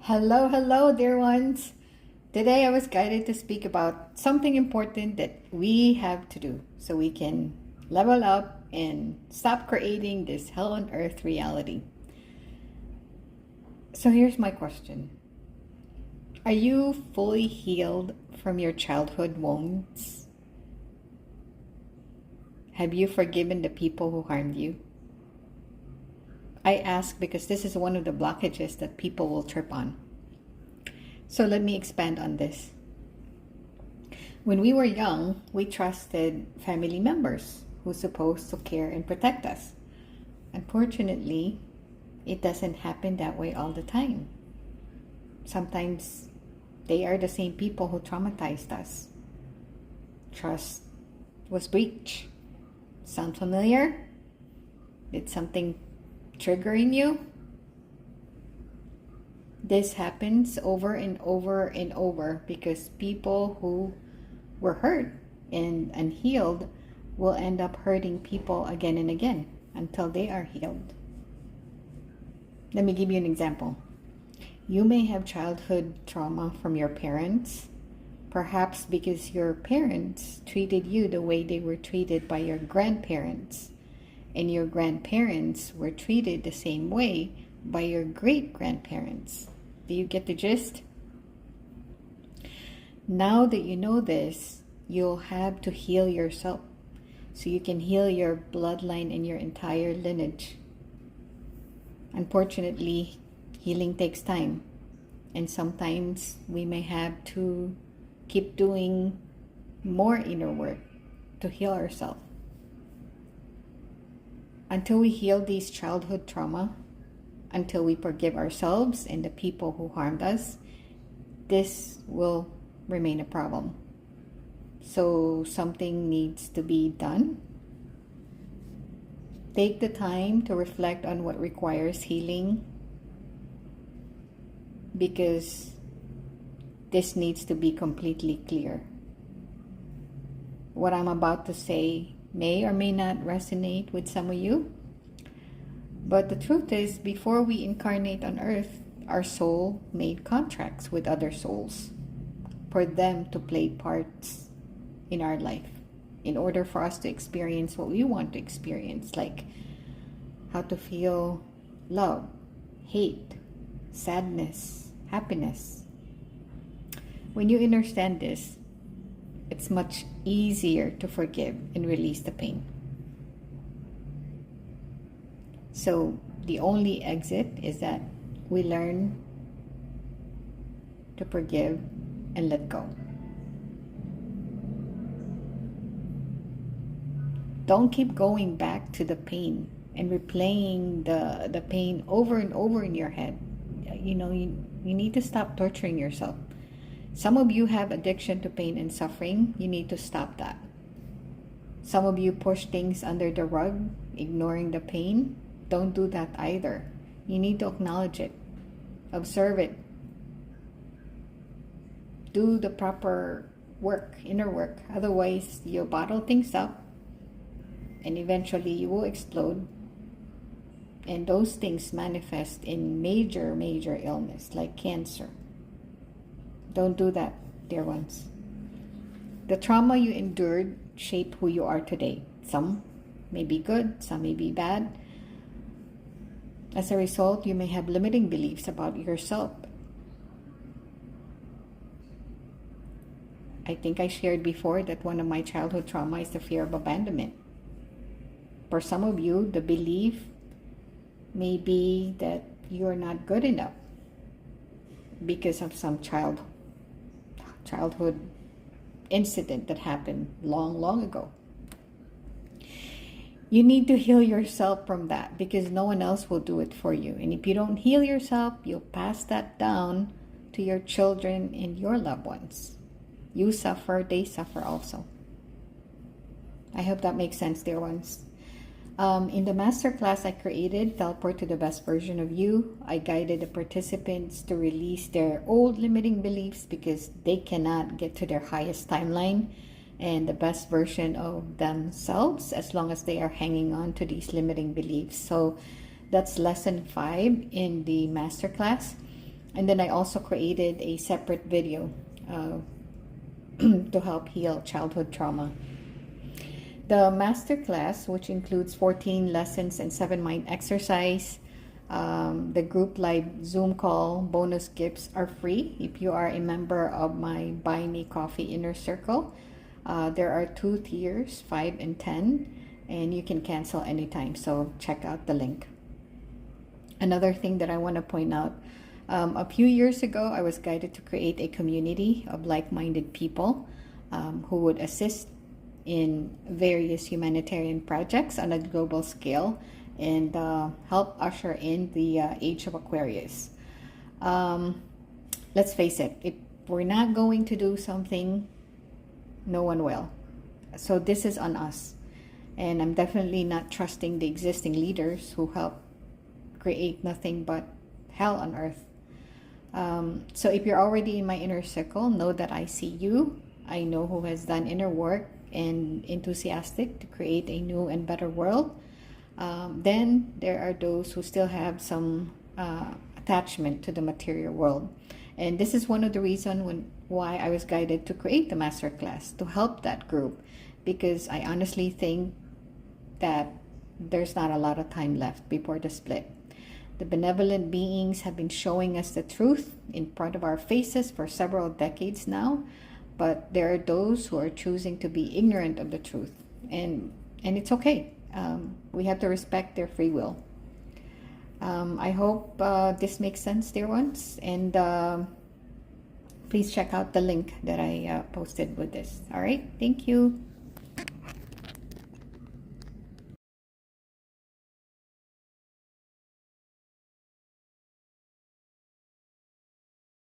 Hello, hello, dear ones. Today I was guided to speak about something important that we have to do so we can level up and stop creating this hell on earth reality. So here's my question. Are you fully healed from your childhood wounds? Have you forgiven the people who harmed you? I ask because this is one of the blockages that people will trip on. So let me expand on this. When we were young, we trusted family members who were supposed to care and protect us. Unfortunately, it doesn't happen that way all the time. Sometimes they are the same people who traumatized us. Trust was breached. Sound familiar? Did something trigger in you? This happens over and over and over because people who were hurt and unhealed will end up hurting people again and again until they are healed. Let me give you an example. You may have childhood trauma from your parents, perhaps because your parents treated you the way they were treated by your grandparents, and your grandparents were treated the same way by your great-grandparents. Do you get the gist? Now that you know this, you'll have to heal yourself so you can heal your bloodline and your entire lineage. Unfortunately, healing takes time, and sometimes we may have to keep doing more inner work to heal ourselves. Until we heal these childhood trauma, until we forgive ourselves and the people who harmed us, this will remain a problem. So something needs to be done. Take the time to reflect on what requires healing, because this needs to be completely clear. What I'm about to say may or may not resonate with some of you. But the truth is, before we incarnate on earth, our soul made contracts with other souls for them to play parts in our life in order for us to experience what we want to experience, like how to feel love, hate, sadness, happiness. When you understand this, it's much easier to forgive and release the pain. So the only exit is that we learn to forgive and let go. Don't keep going back to the pain and replaying the pain over and over in your head. You need to stop torturing yourself. Some of you have addiction to pain and suffering. You need to stop that. Some of you push things under the rug, ignoring the pain. Don't do that either. You need to acknowledge it. Observe it. Do the proper work, inner work. Otherwise, you'll bottle things up and eventually you will explode. And those things manifest in major, major illness like cancer. Don't do that, dear ones. The trauma you endured shaped who you are today. Some may be good, some may be bad. As a result, you may have limiting beliefs about yourself. I think I shared before that one of my childhood trauma is the fear of abandonment. For some of you, the belief may be that you're not good enough because of some childhood incident that happened long, long ago. You need to heal yourself from that because no one else will do it for you. And if you don't heal yourself, you'll pass that down to your children and your loved ones. You suffer, they suffer also. I hope that makes sense, dear ones. In the masterclass I created, Teleport to the Best Version of You, I guided the participants to release their old limiting beliefs because they cannot get to their highest timeline and the best version of themselves as long as they are hanging on to these limiting beliefs. So that's lesson 5 in the masterclass. And then I also created a separate video to help heal childhood trauma. The masterclass, which includes 14 lessons and 7 mind exercise, the group live Zoom call, bonus gifts are free if you are a member of my Buy Me Coffee Inner Circle. There are 2 tiers, 5 and 10, and you can cancel anytime, so check out the link. Another thing that I want to point out, a few years ago I was guided to create a community of like-minded people who would assist in various humanitarian projects on a global scale and help usher in the Age of Aquarius. Let's face it, if we're not going to do something, no one will. So this is on us. And I'm definitely not trusting the existing leaders who help create nothing but hell on earth. So if you're already in my inner circle, know that I see you. I know who has done inner work and enthusiastic to create a new and better world. Then there are those who still have some attachment to the material world. And this is one of the reasons why I was guided to create the masterclass, to help that group, because I honestly think that there's not a lot of time left before the split. The benevolent beings have been showing us the truth in front of our faces for several decades now, but there are those who are choosing to be ignorant of the truth, and it's okay. We have to respect their free will. I hope this makes sense, dear ones, and please check out the link that I posted with this. All right, thank you.